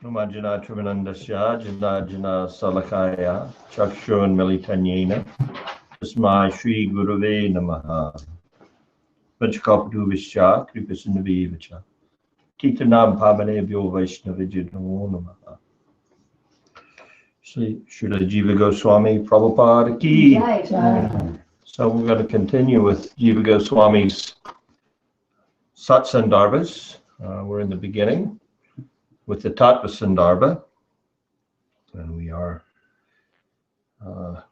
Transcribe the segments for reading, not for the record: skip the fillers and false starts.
Numajana Trivanandasya Janajana Salakaya Chakshurun Militanyena Tasmai Shri Guruve Namaha Vajkapadu Vishya Kripasindavi Vacha Titanam Pamane Bhyo Vaishnavijit Namo Namaha Srila Jiva Goswami Prabhupada Ki. So we're going to continue with Jiva Goswami's Sat Sandarbhas. We're in the beginning with the Tattva Sandarbha, and we are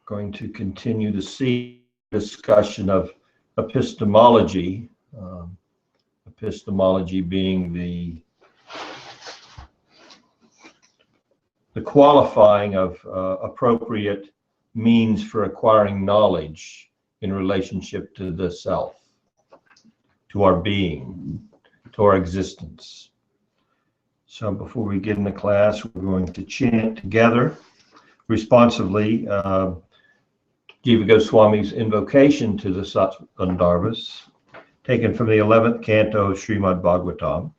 going to continue to discussion of epistemology, epistemology being the qualifying of appropriate means for acquiring knowledge in relationship to the self, to our being, to our existence. So before we get into class, we're going to chant together responsively Jiva Goswami's invocation to the Sat Sandarbhas, taken from the 11th canto of Srimad Bhagavatam.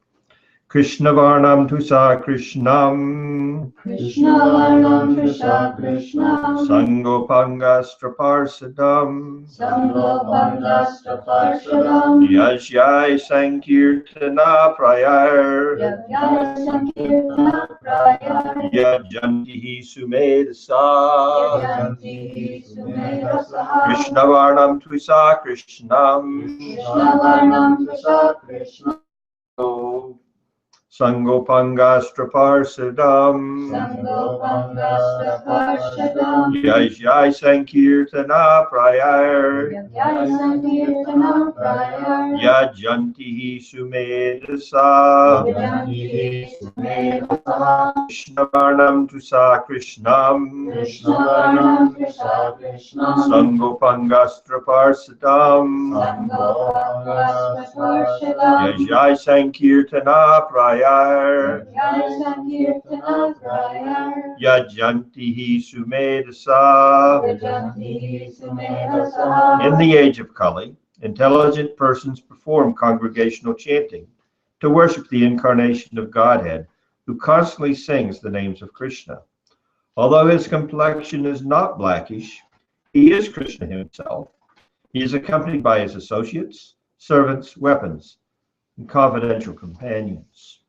Krishna Varnam Tusa Krishnam Krishna Varnam Tusa Krishnam Sangopangastra Parsadam Sangopangastra Parsadam Yajyai Sankirtana Prayar Yajyai Sankirtana Prayar Yajantihi Sumedasa Yajantihi Sumedasa Krishna Varnam Tusa Krishnam Krishna Varnam Tusa Krishnam Sangopangastra Parsadam Sangopangastra Parsadam Yajyai Sankirtana Prayar Yajyai Sankirtana Prayar Yajantihi Sumedasa Yajantihi Sumedasa Krishna Varnam Tusa Krishnam Krishna Varnam Tusa Krishnam Sangopangastra Parsadam Sangopangastra Parsadam Yajyai Sankirtana Prayar Yajyai Sankirtana Prayar Yajantihi Sumedasa. Yajantihi Sumedasa. In the age of Kali, intelligent persons perform congregational chanting to worship the incarnation of Godhead, who constantly sings the names of Krishna. Although his complexion is not blackish, he is Krishna himself. He is accompanied by his associates, servants, weapons, and confidential companions.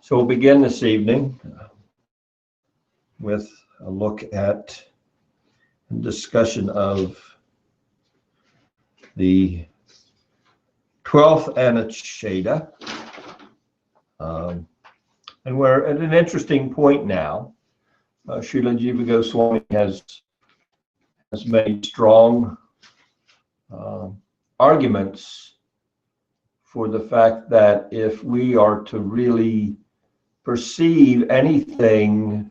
So we'll begin this evening with a look at a discussion of the 12th Anucheda. And we're at an interesting point now. Srila Jiva Goswami has made strong arguments for the fact that if we are to really perceive anything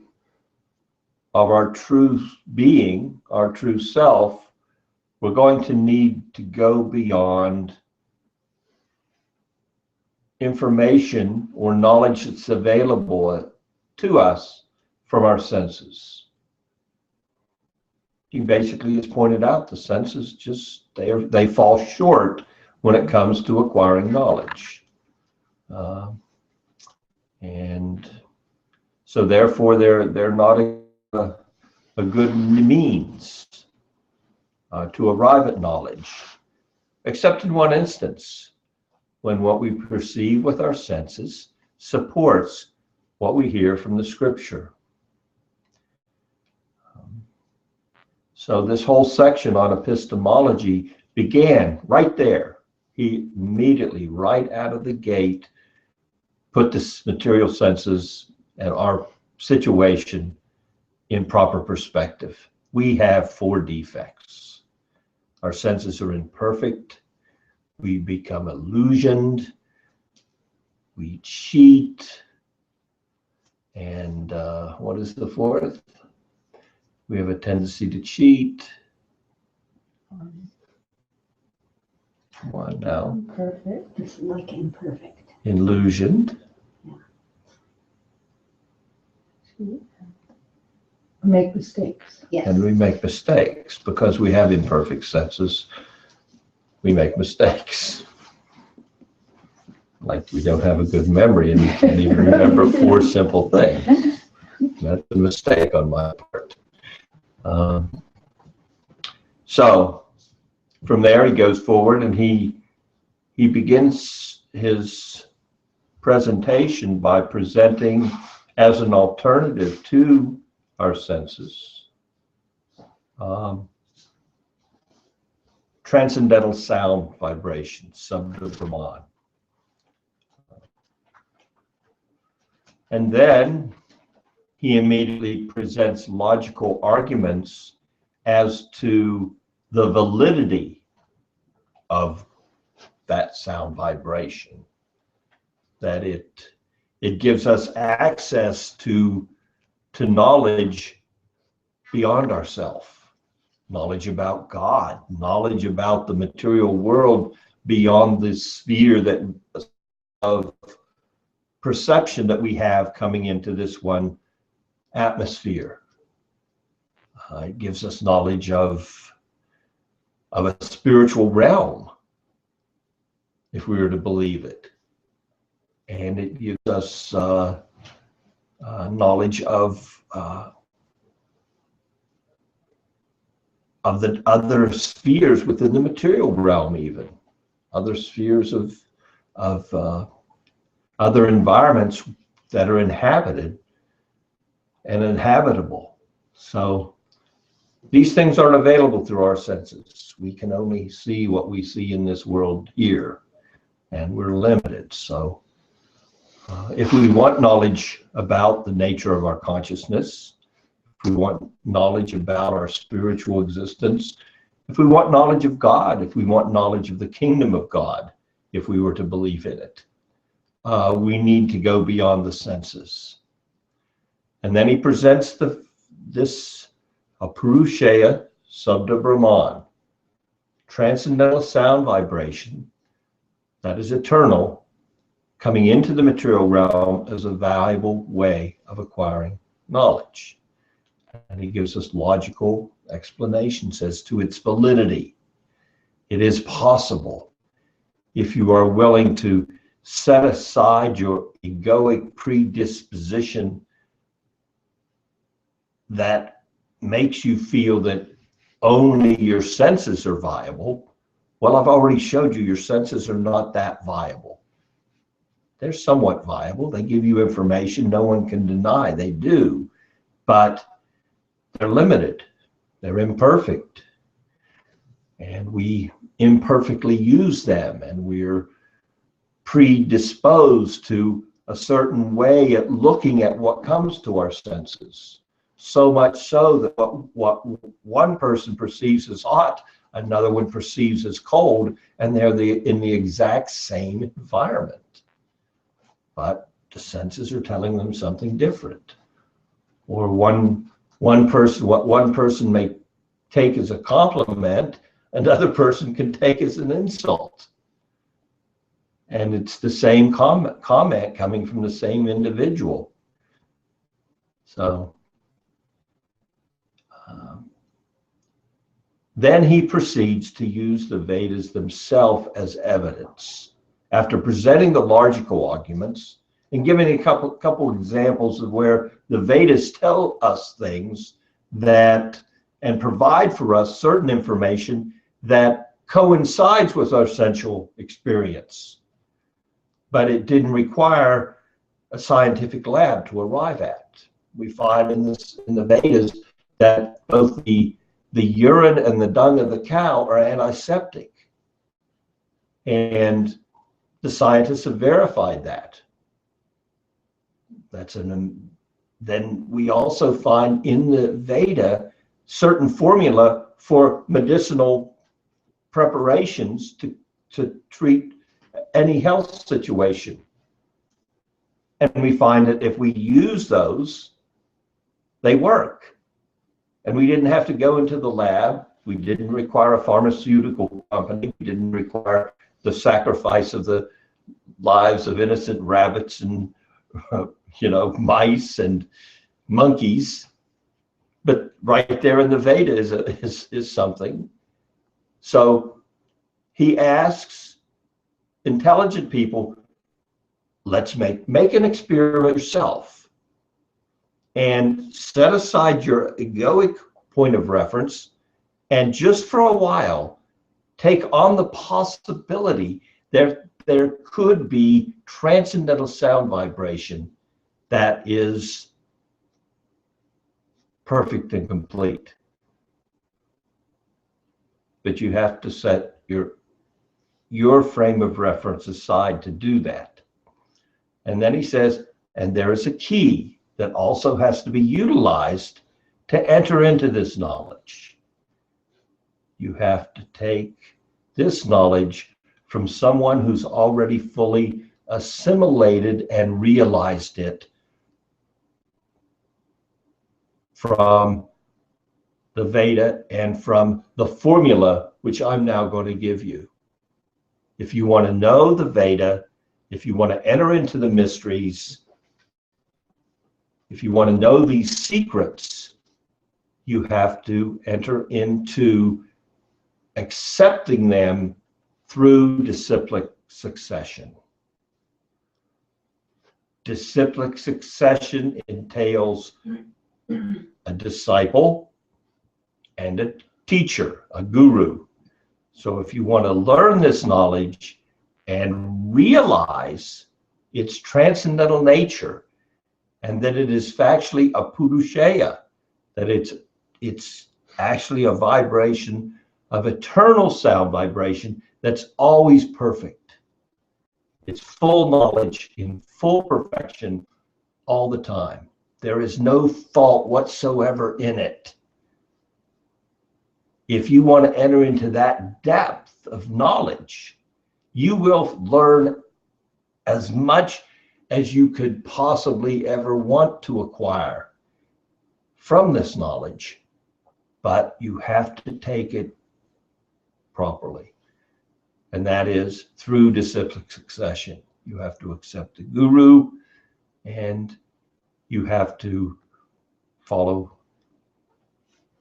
of our true being, our true self, we're going to need to go beyond information or knowledge that's available to us from our senses. He basically has pointed out the senses just, they fall short when it comes to acquiring knowledge. And so therefore they're not a good means to arrive at knowledge, except in one instance, when what we perceive with our senses supports what we hear from the scripture. So this whole section on epistemology began right there. He immediately, right out of the gate, put the material senses and our situation in proper perspective. We have 4 defects. Our senses are imperfect. We become illusioned. We cheat. And what is the 4th? We have a tendency to cheat. Come on now. Imperfect. It's like imperfect. Illusioned. Make mistakes. Yes. And we make mistakes because we have imperfect senses. We make mistakes. Like we don't have a good memory and we can't even remember 4 simple things. That's a mistake on my part. So from there he goes forward and he begins his presentation by presenting as an alternative to our senses transcendental sound vibration, Sandarbha Brahman. And then he immediately presents logical arguments as to the validity of that sound vibration, that it gives us access to knowledge beyond ourselves, knowledge about God, knowledge about the material world beyond the sphere of perception that we have coming into this one atmosphere. It gives us knowledge of a spiritual realm, if we were to believe it. And it gives us knowledge of the other spheres within the material realm, even other spheres of other environments that are inhabited and inhabitable. So these things aren't available through our senses. We can only see what we see in this world here, and we're limited. So if we want knowledge about the nature of our consciousness, if we want knowledge about our spiritual existence, if we want knowledge of God, if we want knowledge of the kingdom of God, if we were to believe in it, we need to go beyond the senses. And then he presents this Apurusheya Sabda Brahman, transcendental sound vibration that is eternal, coming into the material realm as a valuable way of acquiring knowledge. And he gives us logical explanations as to its validity. It is possible, if you are willing to set aside your egoic predisposition that makes you feel that only your senses are viable. Well, I've already showed you your senses are not that viable. They're somewhat viable. They give you information no one can deny. They do, but they're limited. They're imperfect. And we imperfectly use them, and we're predisposed to a certain way at looking at what comes to our senses. So much so that what one person perceives as hot, another one perceives as cold, and they're in the exact same environment. But the senses are telling them something different. Or what one person may take as a compliment, another person can take as an insult. And it's the same comment coming from the same individual. So then he proceeds to use the Vedas themselves as evidence. After presenting the logical arguments and giving a couple examples of where the Vedas tell us things that and provide for us certain information that coincides with our sensual experience, but it didn't require a scientific lab to arrive at. We find in the Vedas that both the urine and the dung of the cow are antiseptic, and the scientists have verified that. Then we also find in the Veda certain formula for medicinal preparations to treat any health situation. And we find that if we use those, they work. And we didn't have to go into the lab. We didn't require a pharmaceutical company. We didn't require the sacrifice of the lives of innocent rabbits and mice and monkeys. But right there in the Veda is something. So he asks intelligent people let's make an experiment yourself and set aside your egoic point of reference, and just for a while take on the possibility there could be transcendental sound vibration that is perfect and complete. But you have to set your frame of reference aside to do that. And then he says, and there is a key that also has to be utilized to enter into this knowledge. You have to take this knowledge from someone who's already fully assimilated and realized it from the Veda and from the formula which I'm now going to give you. If you want to know the Veda, if you want to enter into the mysteries, if you want to know these secrets, you have to enter into accepting them through disciplic succession. Disciplic succession entails a disciple and a teacher, a guru. So if you want to learn this knowledge and realize its transcendental nature, and that it is factually a purushaya, that it's actually a vibration of eternal sound vibration that's always perfect. It's full knowledge in full perfection all the time. There is no fault whatsoever in it. If you want to enter into that depth of knowledge, you will learn as much as you could possibly ever want to acquire from this knowledge, but you have to take it properly. And that is through disciplic succession. You have to accept the guru, and you have to follow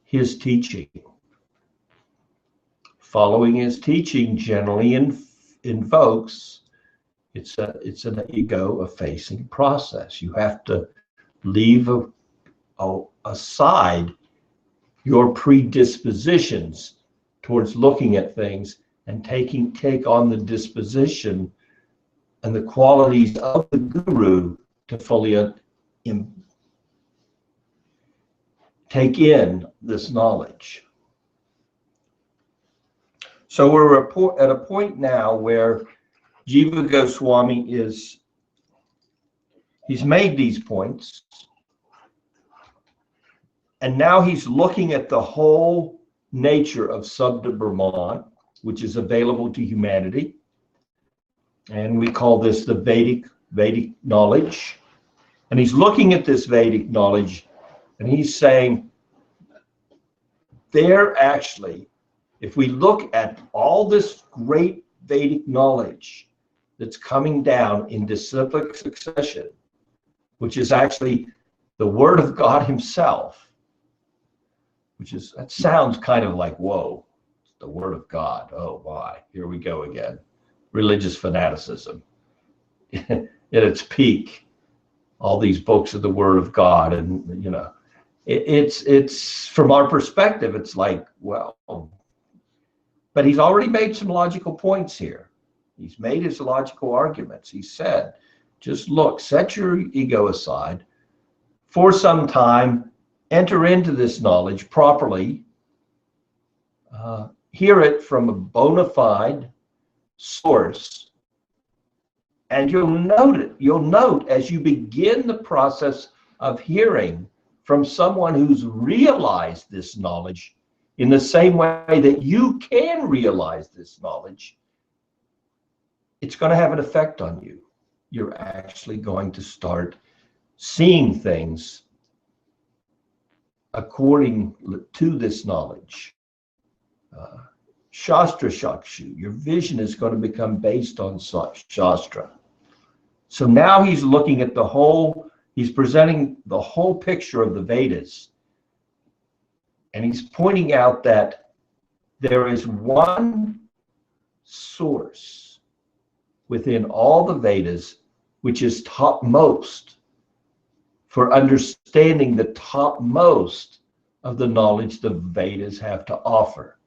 his teaching. Following his teaching generally invokes, it's an ego-effacing process. You have to leave aside your predispositions towards looking at things and take on the disposition and the qualities of the guru to fully take in this knowledge. So we're at a point now where Jiva Goswami he's made these points, and now he's looking at the whole nature of Sabda Brahman, which is available to humanity. And we call this the Vedic knowledge. And he's looking at this Vedic knowledge, and he's saying, there actually, if we look at all this great Vedic knowledge that's coming down in disciplic succession, which is actually the Word of God himself, that sounds kind of like, whoa, the Word of God. Oh my, here we go again. Religious fanaticism at its peak. All these books of the Word of God, and it's from our perspective, it's like, well, but he's already made some logical points here. He's made his logical arguments. He said, just look, set your ego aside for some time, enter into this knowledge properly, hear it from a bona fide source, and you'll note as you begin the process of hearing from someone who's realized this knowledge in the same way that you can realize this knowledge, it's going to have an effect on you. You're actually going to start seeing things according to this knowledge. Shastra Shakshu, your vision is going to become based on Shastra. So now he's looking at he's presenting the whole picture of the Vedas. And he's pointing out that there is one source within all the Vedas which is topmost, for understanding the topmost of the knowledge the Vedas have to offer.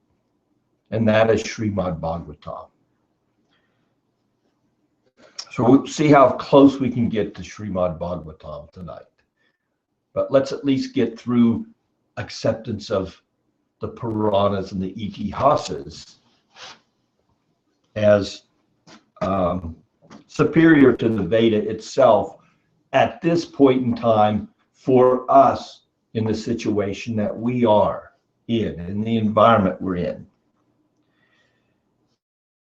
And that is Srimad Bhagavatam. So we'll see how close we can get to Srimad Bhagavatam tonight. But let's at least get through acceptance of the Puranas and the Itihasas as superior to the Veda itself at this point in time for us in the situation that we are in the environment we're in.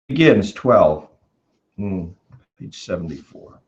Begins 12, page 74.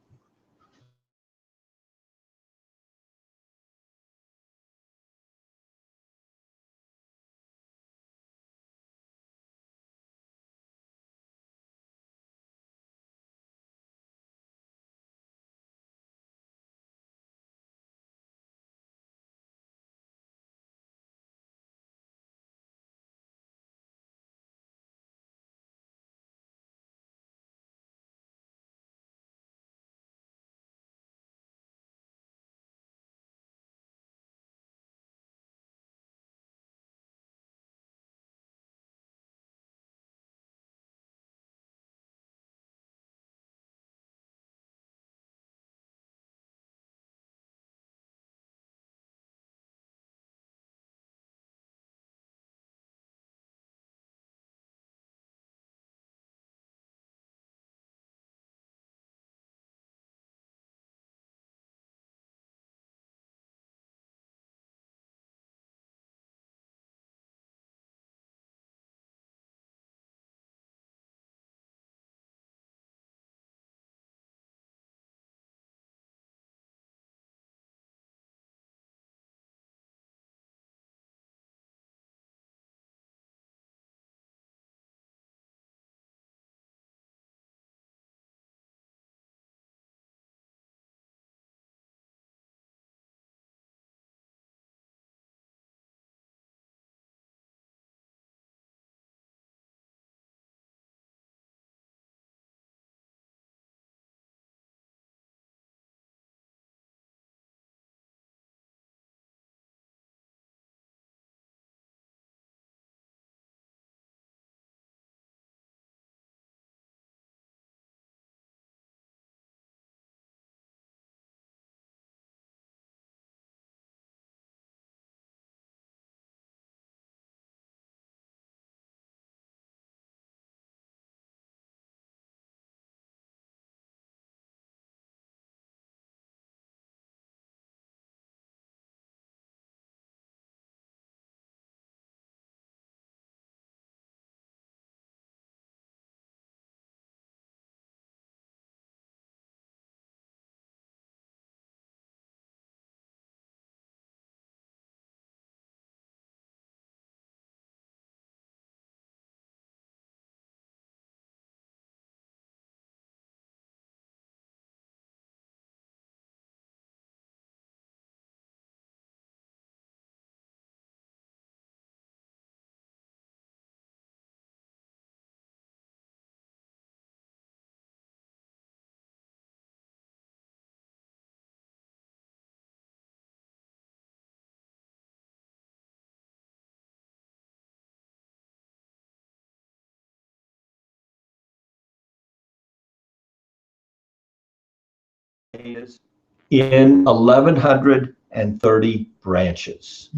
Is in 1130 branches.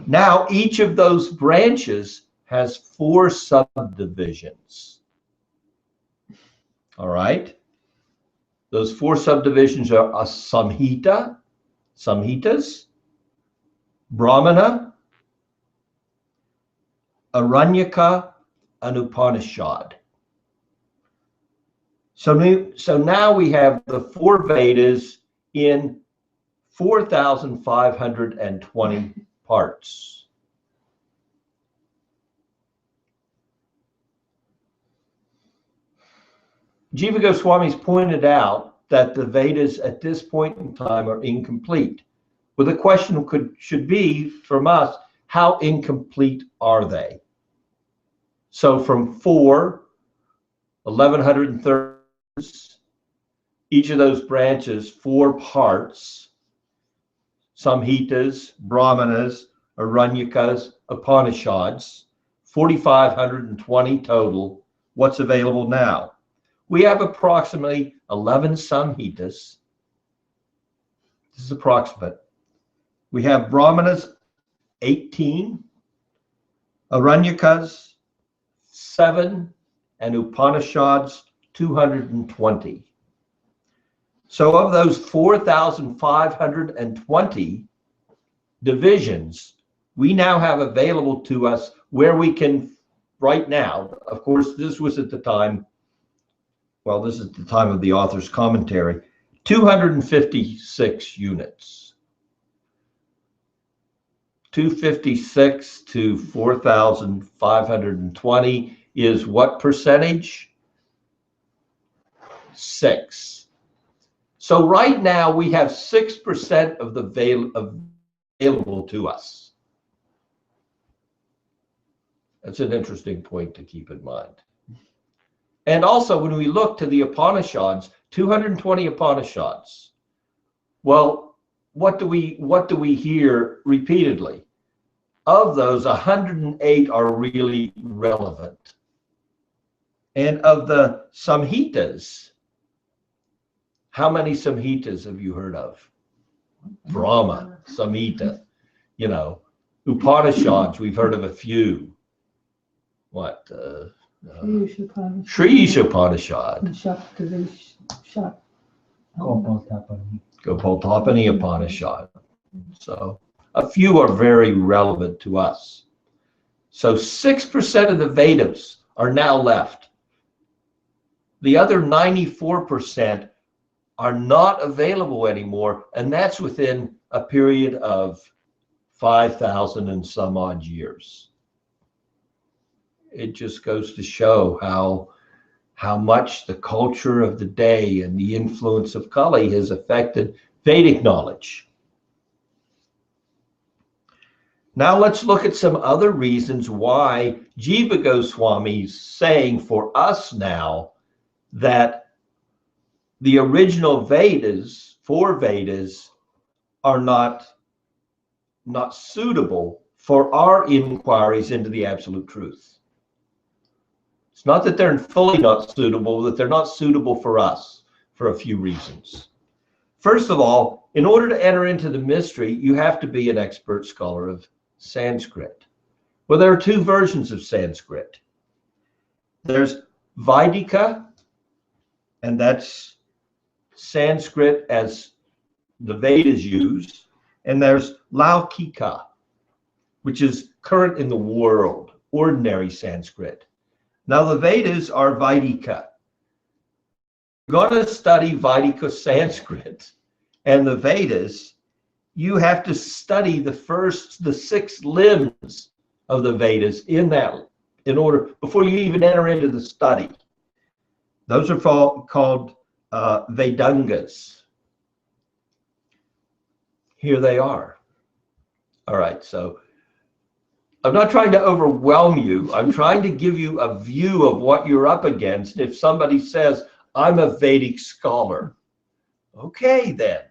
Now, each of those branches has 4 subdivisions. All right? Those 4 subdivisions are a samhitas, brahmana, aranyaka, and Upanishad. So now we have the 4 Vedas in 4,520 parts. Jiva Goswami's pointed out that the Vedas at this point in time are incomplete. Well, the question should be from us, how incomplete are they? So from 4, 1130, each of those branches 4 parts: Samhitas, Brahmanas, Aranyakas, Upanishads, 4,520 total. What's available now? We have approximately 11 Samhitas. This is approximate. We have Brahmanas, 18, Aranyakas, 7, and Upanishads, 220. So of those 4,520 divisions, we now have available to us where we can, right now, of course, this was at the time, well, this is the time of the author's commentary, 256 units. 256 to 4,520 is what percentage? 6. So right now we have 6% of the available to us. That's an interesting point to keep in mind. And also when we look to the Upanishads, 220 Upanishads. Well, what do we hear repeatedly? Of those, 108 are really relevant. And of the Samhitas, how many Samhitas have you heard of? Brahma, Samhita, you know, Upanishads, we've heard of a few. What? Sri Upanishad. Gopaltapani Upanishad. So a few are very relevant to us. So 6% of the Vedas are now left. The other 94% are not available anymore, and that's within a period of 5,000 and some odd years. It just goes to show how much the culture of the day and the influence of Kali has affected Vedic knowledge. Now let's look at some other reasons why Jiva Goswami is saying for us now that the original Vedas, 4 Vedas, are not suitable for our inquiries into the absolute truth. It's not that they're fully not suitable, that they're not suitable for us for a few reasons. First of all, in order to enter into the mystery, you have to be an expert scholar of Sanskrit. Well, there are 2 versions of Sanskrit. There's Vaidika, and that's Sanskrit as the Vedas use, and there's Laukika, which is current in the world, ordinary Sanskrit. Now the Vedas are Vaidika. You're going to study Vaidika Sanskrit and the Vedas, you have to study the 6 limbs of the Vedas in order, before you even enter into the study. Those are called Vedangas. Here they are. All right, so I'm not trying to overwhelm you. I'm trying to give you a view of what you're up against. If somebody says, I'm a Vedic scholar, okay then.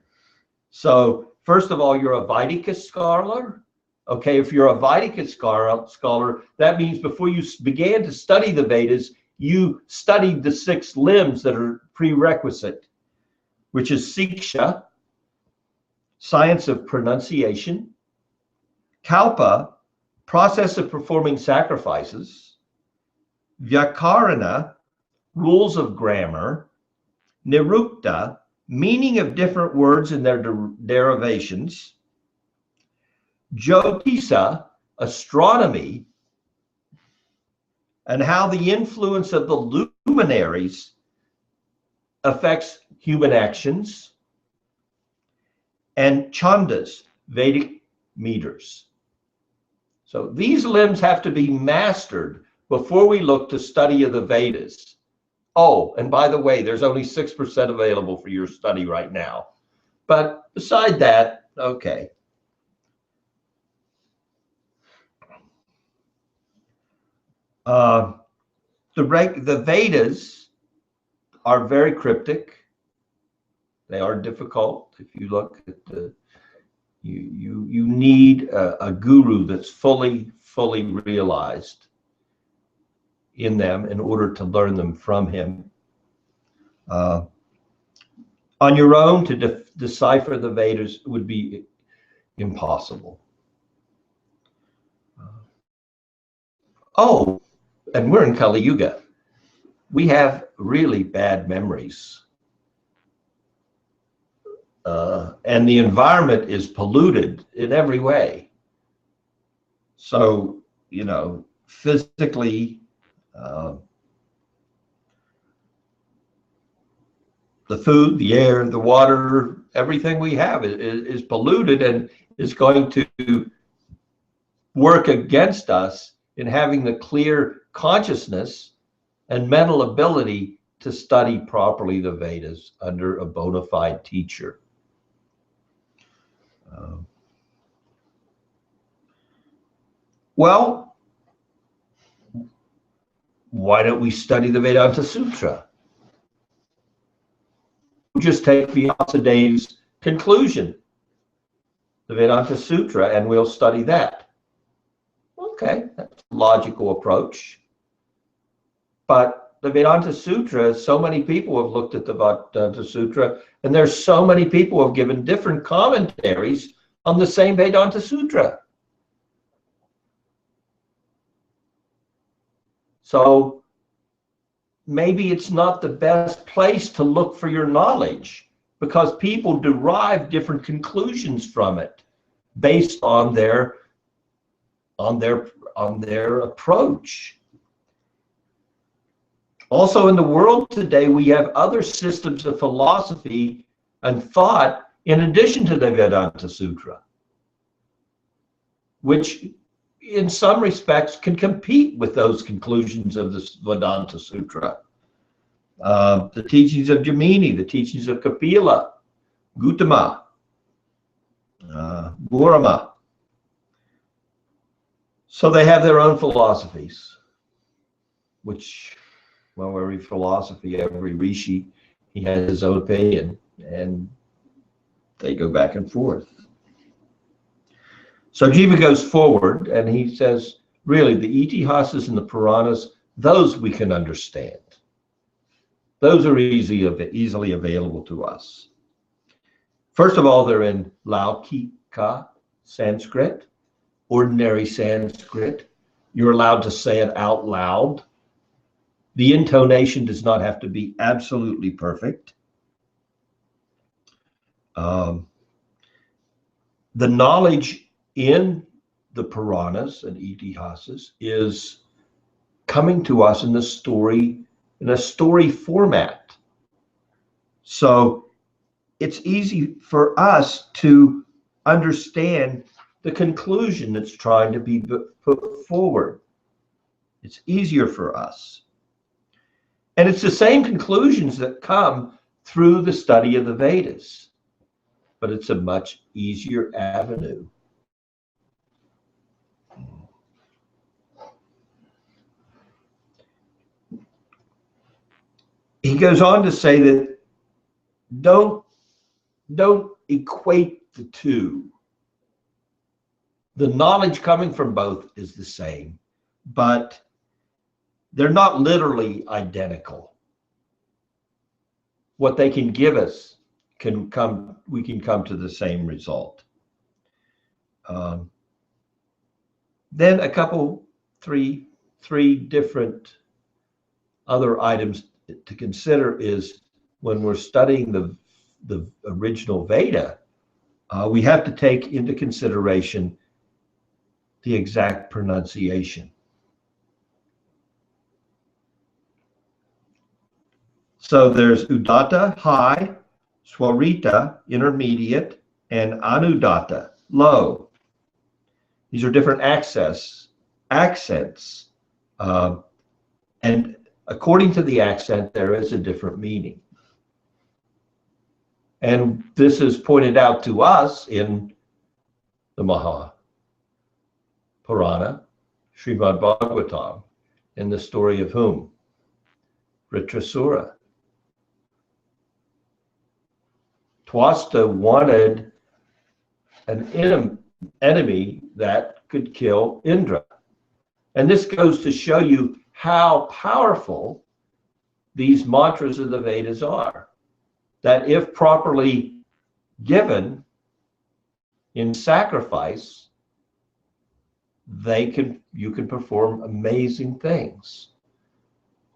So first of all, you're a Vaidika scholar. Okay, if you're a Vaidika scholar, that means before you began to study the Vedas, you studied the 6 limbs that are prerequisite, which is Siksha, science of pronunciation, Kalpa, process of performing sacrifices, Vyakarana, rules of grammar, Nirukta, meaning of different words and their derivations, Jyotisa, astronomy, and how the influence of the luminaries affects human actions, and Chandas, Vedic meters. So these limbs have to be mastered before we look to study of the Vedas. Oh, and by the way, there's only 6% available for your study right now. But beside that, okay. The Vedas are very cryptic. They are difficult. If you look at you need a guru that's fully realized in them in order to learn them from him. On your own, to decipher the Vedas would be impossible. Oh, and we're in Kali Yuga. We have really bad memories. And the environment is polluted in every way. So, you know, physically, the food, the air, the water, everything we have is polluted and is going to work against us in having the clear consciousness and mental ability to study properly the Vedas under a bona fide teacher. Well, why don't we study the Vedanta Sutra? Just take Vyasadev's conclusion, the Vedanta Sutra, and we'll study that. Okay, that's a logical approach. But the Vedanta Sutra, so many people have looked at the Vedanta Sutra, and there's so many people who have given different commentaries on the same Vedanta Sutra. So maybe it's not the best place to look for your knowledge, because people derive different conclusions from it based on their approach. Also in the world today, we have other systems of philosophy and thought in addition to the Vedanta Sutra, which in some respects can compete with those conclusions of the Vedanta Sutra. The teachings of Jaimini, the teachings of Kapila, Gautama, Gautama. So they have their own philosophies, which, well, every philosophy, every rishi, he has his own opinion, and they go back and forth. So Jiva goes forward and he says, really, the Itihasas and the Puranas, those we can understand. Those are easily available to us. First of all, they're in Laukika Sanskrit, ordinary Sanskrit. You're allowed to say it out loud. The intonation does not have to be absolutely perfect. The knowledge in the Puranas and Itihasas is coming to us in a story format. So it's easy for us to understand the conclusion that's trying to be put forward. It's easier for us. And it's the same conclusions that come through the study of the Vedas, but it's a much easier avenue. He goes on to say that don't equate the two. The knowledge coming from both is the same, but they're not literally identical. What they can give us we can come to the same result. Then a couple, three different other items to consider is when we're studying the original Veda, we have to take into consideration the exact pronunciation. So there's Udatta, high, Swarita, intermediate, and Anudatta, low. These are different accents. And according to the accent, there is a different meaning. And this is pointed out to us in the Maha Purana, Srimad Bhagavatam, in the story of whom? Vritrasura. Twasta wanted an enemy that could kill Indra. And this goes to show you how powerful these mantras of the Vedas are. That if properly given in sacrifice, you can perform amazing things.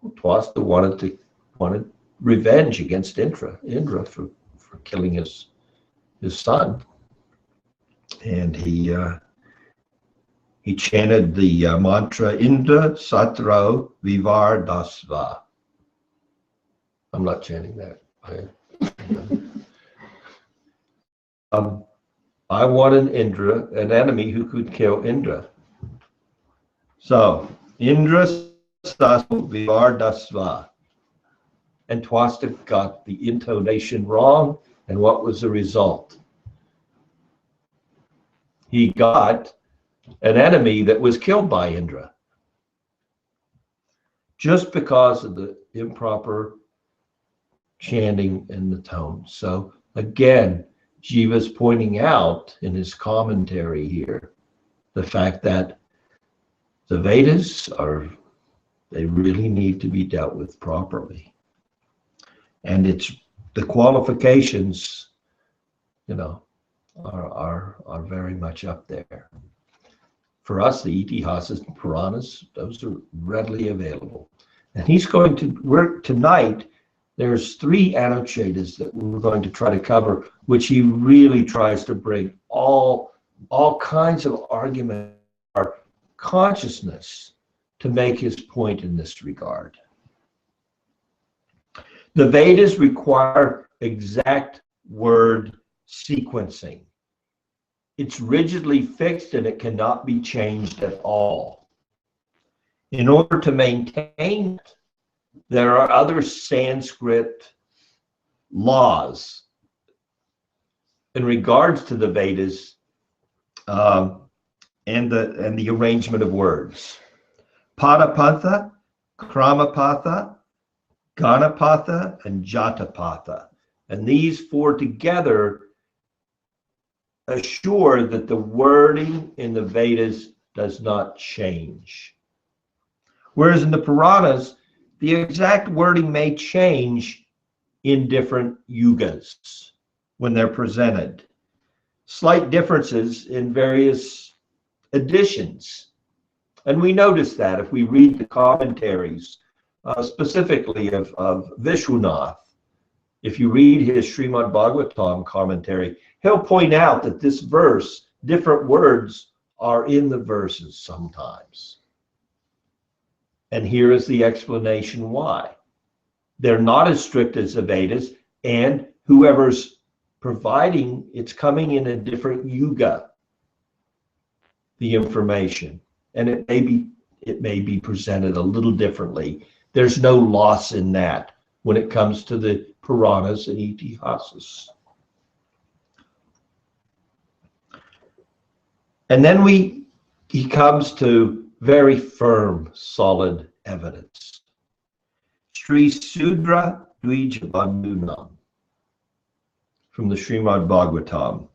Twasta wanted revenge against Indra for killing his son, and he chanted the mantra Indra Satro Vivar Dasva. I'm not chanting that. I wanted Indra, an enemy who could kill Indra. So Indra Satro Vivar Dasva. And Twasta got the intonation wrong, and what was the result? He got an enemy that was killed by Indra, just because of the improper chanting and the tone. So again, Jiva's pointing out in his commentary here the fact that the Vedas they really need to be dealt with properly. And it's the qualifications, are very much up there. For us, the Itihasas and Puranas, those are readily available. And he's going to work tonight. There's 3 Anuchedas that we're going to try to cover, which he really tries to bring all kinds of argument or consciousness to make his point in this regard. The Vedas require exact word sequencing. It's rigidly fixed and it cannot be changed at all. In order to maintain it, there are other Sanskrit laws in regards to the Vedas and the arrangement of words. Padapatha, Kramapatha, Ganapatha, and Jatapatha. And these 4 together assure that the wording in the Vedas does not change. Whereas in the Puranas, the exact wording may change in different yugas when they're presented. Slight differences in various editions. And we notice that if we read the commentaries, specifically of Vishwanath. If you read his Srimad Bhagavatam commentary, he'll point out that this verse, different words are in the verses sometimes. And here is the explanation why. They're not as strict as the Vedas, and whoever's providing, it's coming in a different yuga, the information. And it may be presented a little differently. There's no loss in that when it comes to the Puranas and Itihasas. And then he comes to very firm, solid evidence. Sri Sudra Dvija Bandhunam from the Srimad Bhagavatam.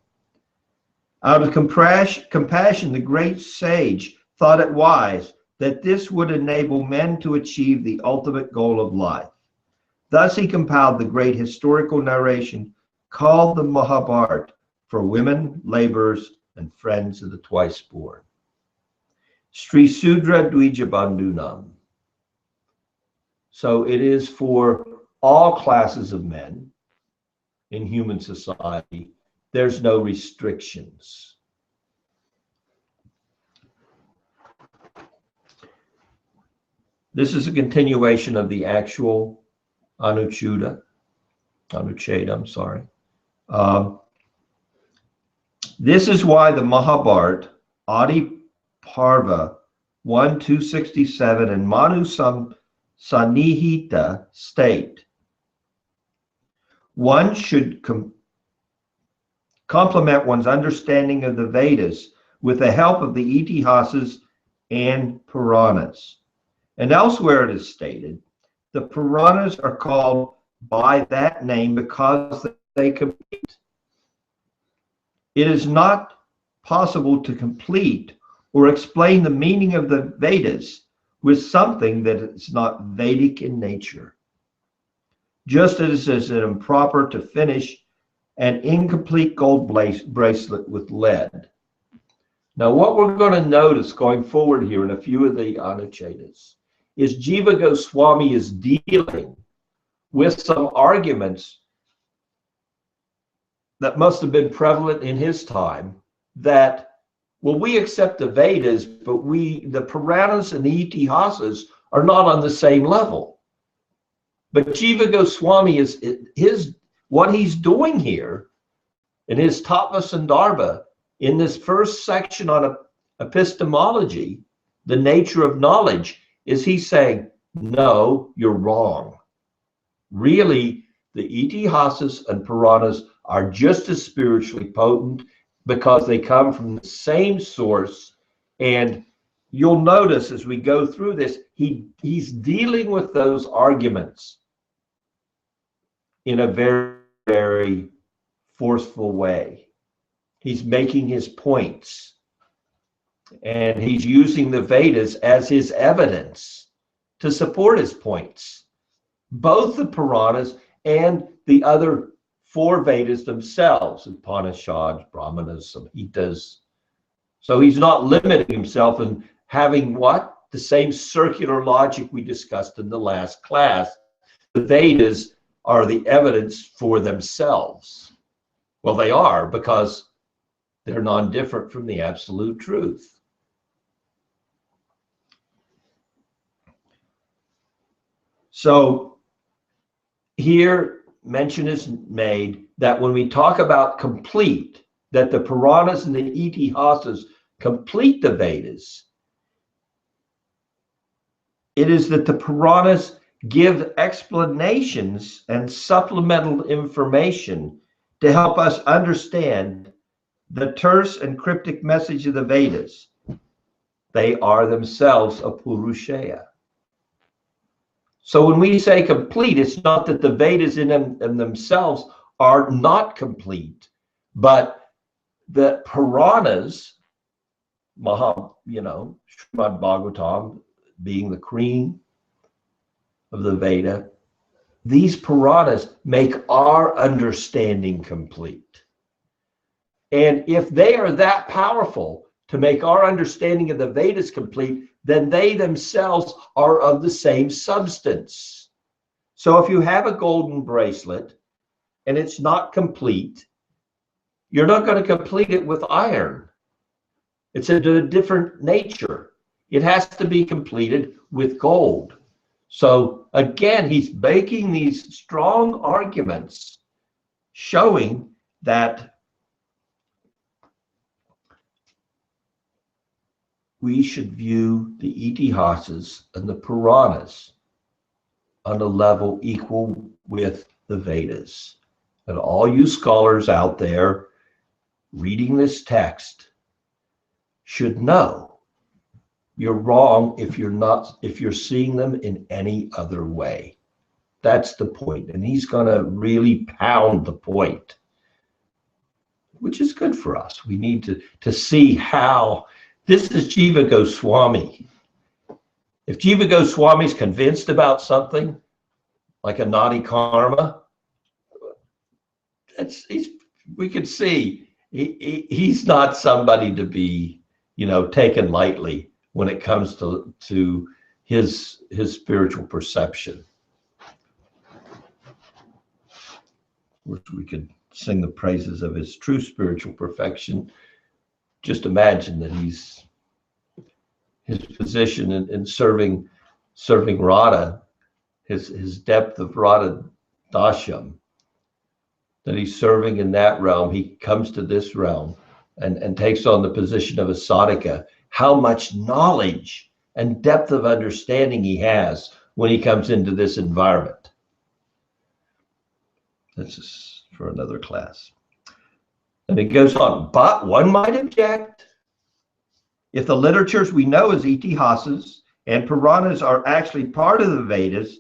Out of compassion, the great sage thought it wise that this would enable men to achieve the ultimate goal of life. Thus he compiled the great historical narration called the Mahabharata for women, laborers, and friends of the twice born. Sri Sudra Dvija Bandhunam. So it is for all classes of men in human society. There's no restrictions. This is a continuation of the actual Anucheda, I'm sorry. This is why the Mahabharata, Adi Parva 1-267 and Manu Sanihita state, one should complement one's understanding of the Vedas with the help of the Itihasas and Puranas. And elsewhere it is stated, the Puranas are called by that name because they complete It is not possible to complete or explain the meaning of the Vedas with something that is not Vedic in nature. Just as it is improper to finish an incomplete gold bracelet with lead. Now, what we're going to notice going forward here in a few of the Anuchetas is Jiva Goswami is dealing with some arguments that must have been prevalent in his time, that, well, we accept the Vedas, but the Puranas and the Itihasas are not on the same level. But Jiva Goswami what he's doing here in his Tattva Sandarbha, in this first section on epistemology, the nature of knowledge, is he's saying, no, you're wrong. Really, the Itihasas and Puranas are just as spiritually potent because they come from the same source. And you'll notice as we go through this, he's dealing with those arguments in a very, very forceful way. He's making his points, and he's using the Vedas as his evidence to support his points. Both the Puranas and the other four Vedas themselves, Upanishads, Brahmanas, Samhitas. So he's not limiting himself in having what? The same circular logic we discussed in the last class. The Vedas are the evidence for themselves. Well, they are, because they're non-different from the absolute truth. So here mention is made that when we talk about complete, that the Puranas and the Itihasas complete the Vedas, it is that the Puranas give explanations and supplemental information to help us understand the terse and cryptic message of the Vedas. They are themselves a Purushaya. So when we say complete, it's not that the Vedas in themselves are not complete, but the Puranas, Srimad Bhagavatam being the cream of the Veda, these Puranas make our understanding complete. And if they are that powerful to make our understanding of the Vedas complete, then they themselves are of the same substance. So if you have a golden bracelet and it's not complete, you're not going to complete it with iron. It's a different nature. It has to be completed with gold. So again, he's making these strong arguments showing that we should view the Itihasas and the Puranas on a level equal with the Vedas. And all you scholars out there reading this text should know you're wrong if you're seeing them in any other way. That's the point. And he's going to really pound the point, which is good for us. We need to see how this is Jiva Goswami. If Jiva Goswami is convinced about something, like a naughty karma, we could see he's not somebody to be, taken lightly when it comes to his spiritual perception. We could sing the praises of his true spiritual perfection. Just imagine that his position in serving Radha, his depth of Radha Dasham, that he's serving in that realm. He comes to this realm and takes on the position of a sadhaka. How much knowledge and depth of understanding he has when he comes into this environment. This is for another class. And it goes on, but one might object, if the literatures we know as Itihasas and Puranas are actually part of the Vedas,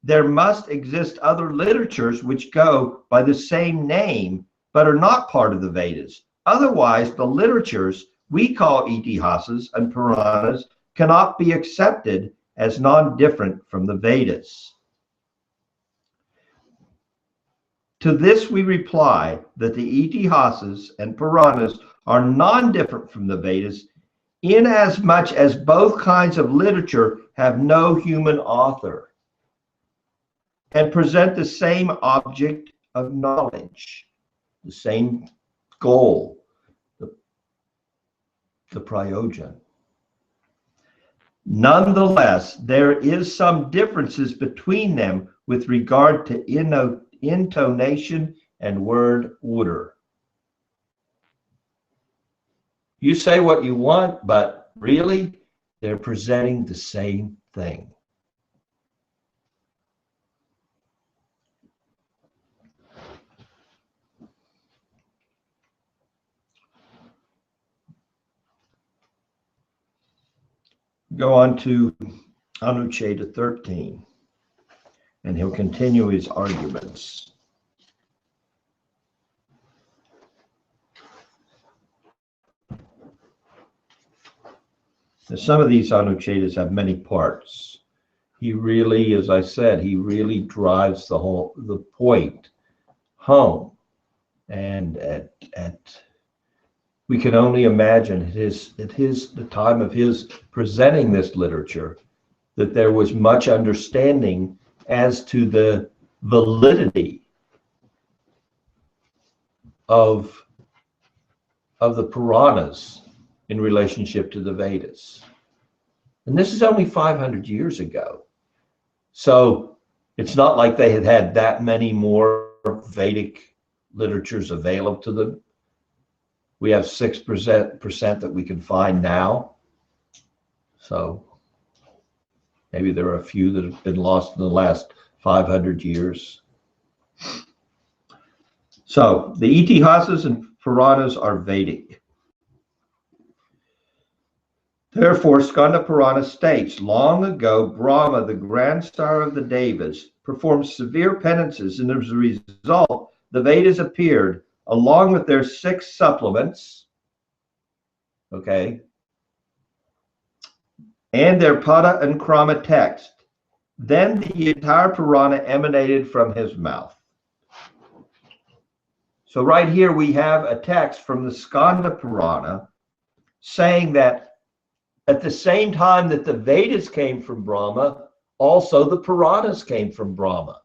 there must exist other literatures which go by the same name but are not part of the Vedas. Otherwise, the literatures we call itihasas and Puranas cannot be accepted as non-different from the Vedas. To this we reply that the itihasas and Puranas are non-different from the Vedas inasmuch as both kinds of literature have no human author and present the same object of knowledge, the same goal, the prayojan. Nonetheless, there is some differences between them with regard to intonation and word order. You say what you want, but really, they're presenting the same thing. Go on to Anucheta 13, and he'll continue his arguments. Now, some of these Anuchetas have many parts. He really, as I said, he really drives the point home. And we can only imagine at the time of his presenting this literature that there was much understanding as to the validity of the Puranas in relationship to the Vedas. And this is only 500 years ago. So it's not like they had had that many more Vedic literatures available to them. We have 6% that we can find now. So maybe there are a few that have been lost in the last 500 years. So the itihasas and Puranas are Vedic. Therefore, Skanda Purana states, long ago, Brahma, the grand star of the Devas, performed severe penances, and as a result, the Vedas appeared along with their 6 supplements, okay, and their Pada and Krama text. Then the entire Purana emanated from his mouth. So right here we have a text from the Skanda Purana saying that at the same time that the Vedas came from Brahma, also the Puranas came from Brahma.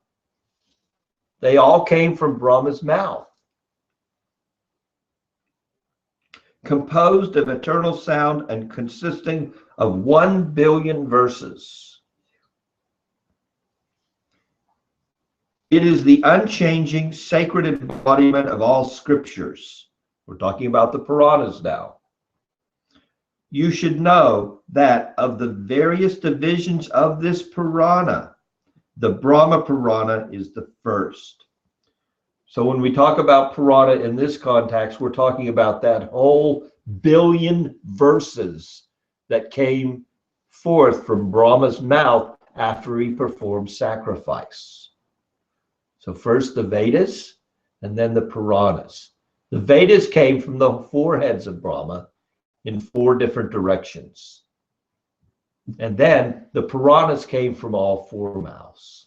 They all came from Brahma's mouth. Composed of eternal sound and consisting of 1 billion verses. It is the unchanging sacred embodiment of all scriptures. We're talking about the Puranas now. You should know that of the various divisions of this Purana, the Brahma Purana is the first. So when we talk about Purana in this context, we're talking about that whole 1 billion verses that came forth from Brahma's mouth after he performed sacrifice. So first the Vedas and then the Puranas. The Vedas came from the 4 heads of Brahma in 4 different directions. And then the Puranas came from all 4 mouths.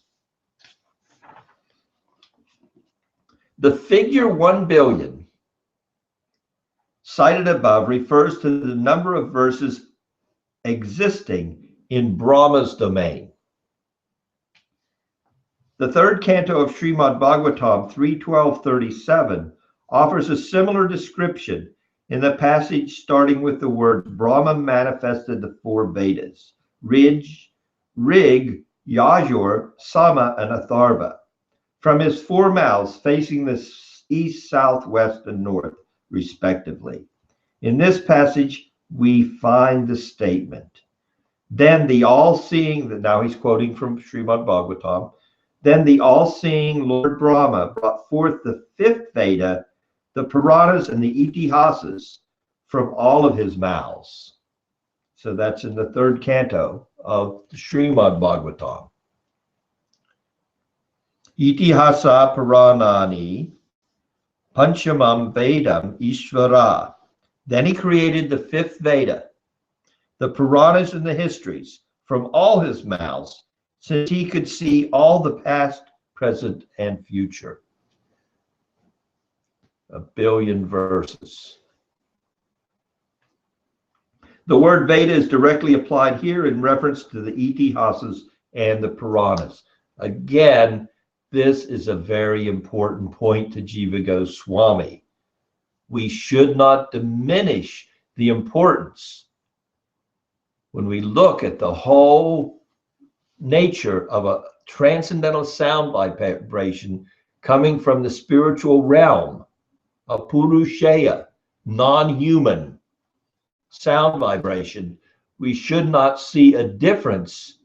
The figure 1 billion cited above refers to the number of verses existing in Brahma's domain. The 3rd canto of Srimad Bhagavatam 3.12.37 offers a similar description in the passage starting with the word Brahma manifested the 4 Vedas, Rig, Yajur, Sama, and Atharva, from his 4 mouths facing the east, south, west, and north, respectively. In this passage, we find the statement, then the all-seeing, now he's quoting from Srimad Bhagavatam, then the all-seeing Lord Brahma brought forth the 5th Veda, the Puranas and the itihasas, from all of his mouths. So that's in the 3rd canto of the Srimad Bhagavatam. Itihasa Puranani Panchamam Vedam Ishvara. Then he created the fifth Veda, the Puranas and the histories, from all his mouths, since he could see all the past, present, and future. 1 billion verses. The word Veda is directly applied here in reference to the Itihasas and the Puranas. Again, this is a very important point to Jiva Goswami. We should not diminish the importance when we look at the whole nature of a transcendental sound vibration coming from the spiritual realm, a Purushaya, non-human sound vibration. We should not see a difference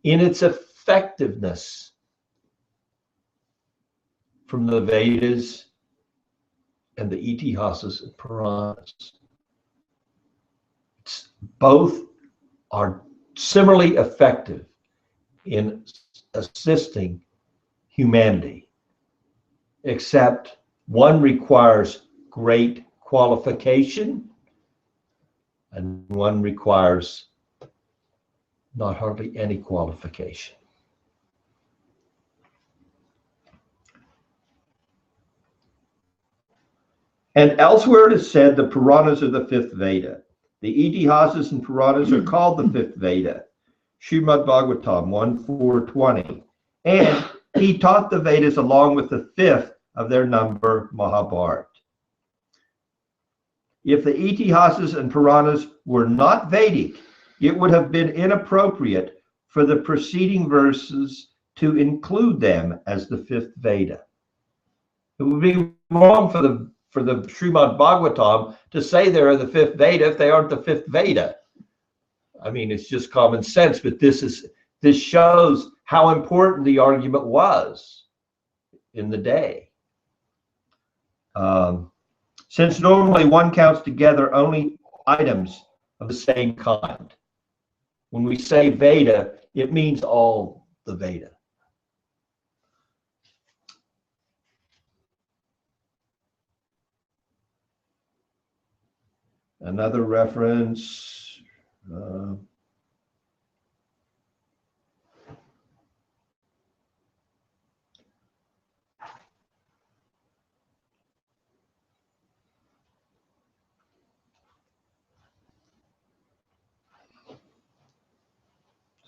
in its effectiveness from the Vedas and the Itihasas and Puranas. Both are similarly effective in assisting humanity, except one requires great qualification and one requires not hardly any qualification. And elsewhere it is said the Puranas are the fifth Veda. The Itihasas and Puranas are called the fifth Veda. Srimad Bhagavatam 1.4.20. And he taught the Vedas along with the fifth of their number, Mahabharata. If the Itihasas and Puranas were not Vedic, it would have been inappropriate for the preceding verses to include them as the fifth Veda. It would be wrong for the Srimad Bhagavatam to say they are the fifth Veda if they aren't the fifth Veda. I mean, it's just common sense, but this shows how important the argument was in the day. Since normally one counts together only items of the same kind. When we say Veda, it means all the Veda. Another reference.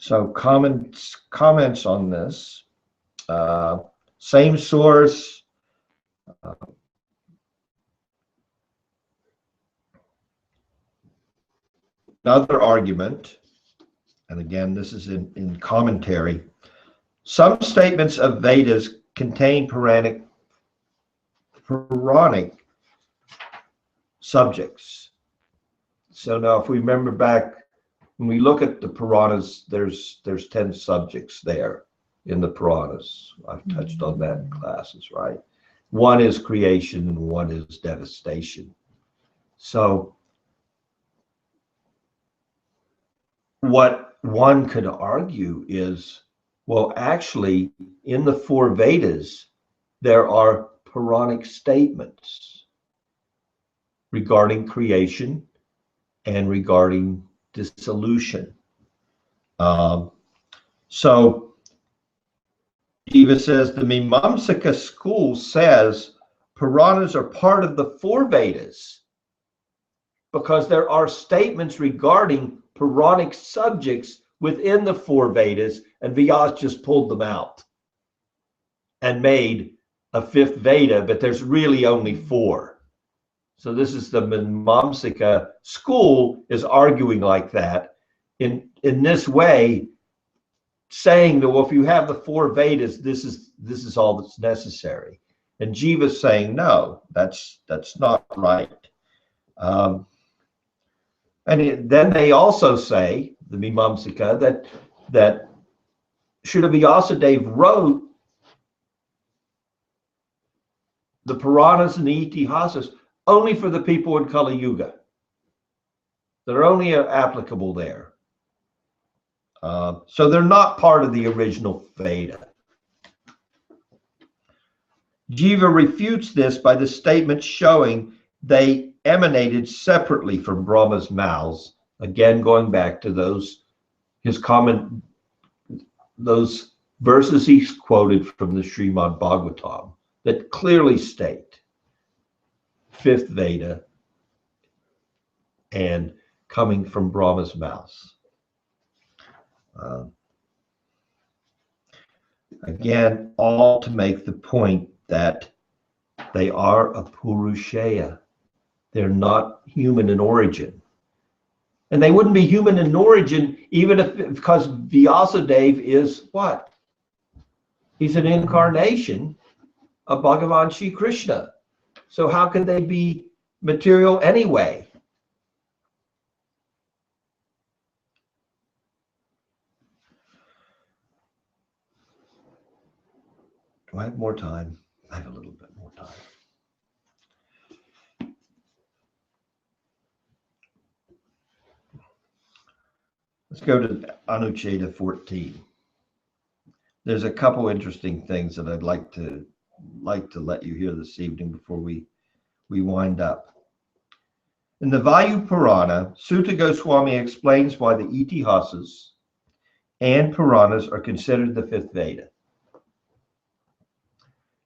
So comments on this. Same source. Another argument, and again, this is in commentary. Some statements of Vedas contain Puranic subjects. So now if we remember back, when we look at the Puranas, there's 10 subjects there in the Puranas. I've touched on that in classes, right? One is creation and one is devastation. So what one could argue is, well, actually, in the four Vedas, there are Puranic statements regarding creation and regarding dissolution. So Jiva says the Mimamsaka school says Puranas are part of the four Vedas because there are statements regarding Puranic subjects within the four Vedas, and Vyasa just pulled them out and made a fifth Veda, but there's really only four. So this is the Mimamsaka school is arguing like that in this way, saying that, well, if you have the four Vedas, this is all that's necessary. And Jiva's saying, no, that's not right. Then they also say, the Mimamsaka, that Srila Vyasadeva wrote the Puranas and the Itihasas only for the people in Kali Yuga. They're only applicable there. So they're not part of the original Veda. Jiva refutes this by the statement showing they emanated separately from Brahma's mouths. Again, going back to those verses he's quoted from the Srimad Bhagavatam that clearly state fifth Veda and coming from Brahma's mouth. Again, all to make the point that they are a Purushaya. They're not human in origin. And they wouldn't be human in origin even because Vyasadeva is what? He's an incarnation of Bhagavan Shri Krishna. So how can they be material anyway? Do I have more time? I have a little bit more time. Let's go to Anucheta 14. There's a couple interesting things that I'd like to let you hear this evening before we wind up. In the Vayu Purana, Sutta Goswami explains why the Itihasas and Puranas are considered the fifth Veda.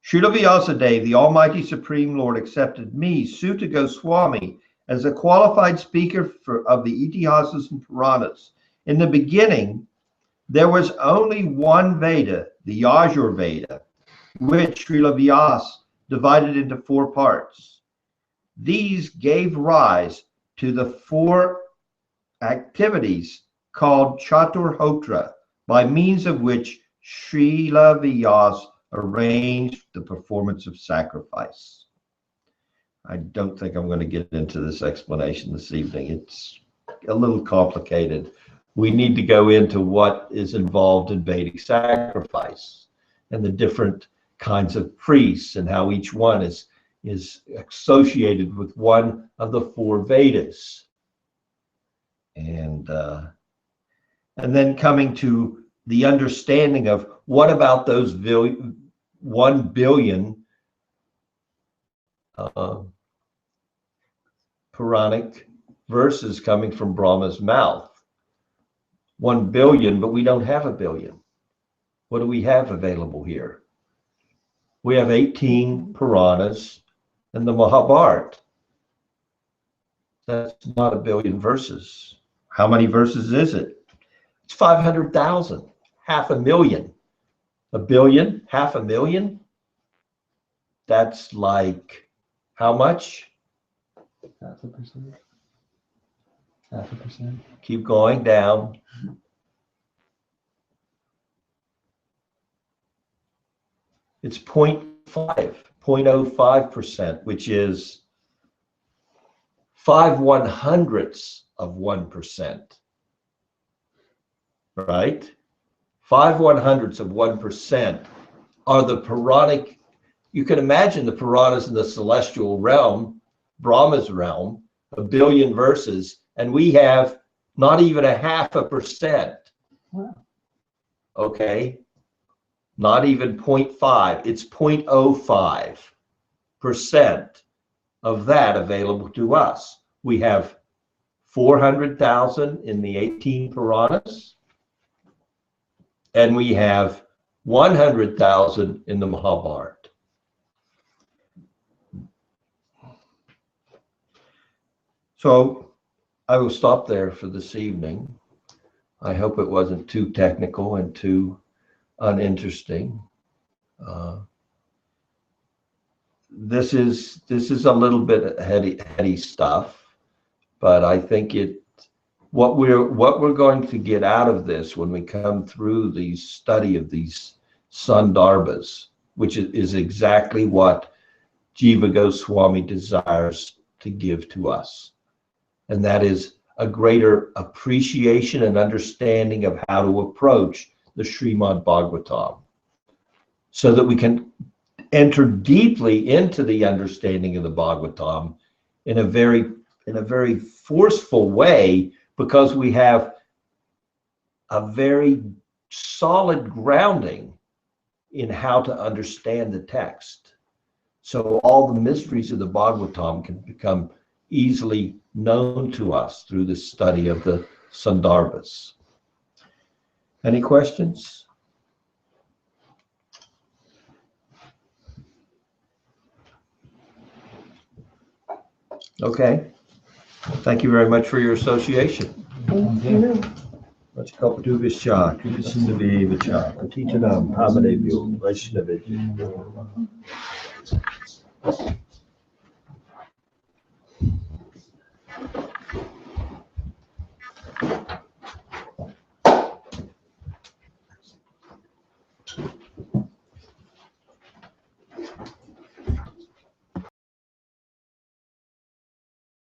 Srila Vyasadeva, the Almighty Supreme Lord, accepted me, Sutta Goswami, as a qualified speaker of the Itihasas and Puranas. In the beginning, there was only one Veda, the Yajur Veda, which Srila Vyasa divided into four parts. These gave rise to the four activities called Chaturhotra, by means of which Srila Vyasa arranged the performance of sacrifice. I don't think I'm going to get into this explanation this evening. It's a little complicated. We need to go into what is involved in Vedic sacrifice and the different kinds of priests and how each one is associated with one of the four Vedas. And then coming to the understanding of what about those 1 billion Puranic verses coming from Brahma's mouth. 1 billion, but we don't have a billion. What do we have available here? We have 18 Puranas and the Mahabharata. That's not a billion verses. How many verses is it? It's 500,000, 500,000. A billion, 500,000? That's like how much? 0.5%. 0.5%. Keep going down. It's 0.05%, which is 5/100ths of 1%. Right? 5/100ths of 1% are the Puranic. You can imagine the Puranas in the celestial realm, Brahma's realm, 1 billion verses, and we have not even 0.5%. Wow. Okay? Not even 0.5. It's 0.05% of that available to us. We have 400,000 in the 18 Puranas, and we have 100,000 in the Mahabharata. So I will stop there for this evening. I hope it wasn't too technical and too uninteresting. This is a little bit heady stuff, but I think what we're going to get out of this when we come through the study of these Sandarbhas, which is exactly what Jiva Goswami desires to give to us. And that is a greater appreciation and understanding of how to approach the Srimad Bhagavatam, so that we can enter deeply into the understanding of the Bhagavatam in a very forceful way, because we have a very solid grounding in how to understand the text. So all the mysteries of the Bhagavatam can become easily known to us through the study of the Sandarbhas. Any questions? Okay. Thank you very much for your association. Thank you. Vachkalpatu Vishya, Kritisindave Vicha, Patitanam, Pavanebhyo, Vaishnavijyo.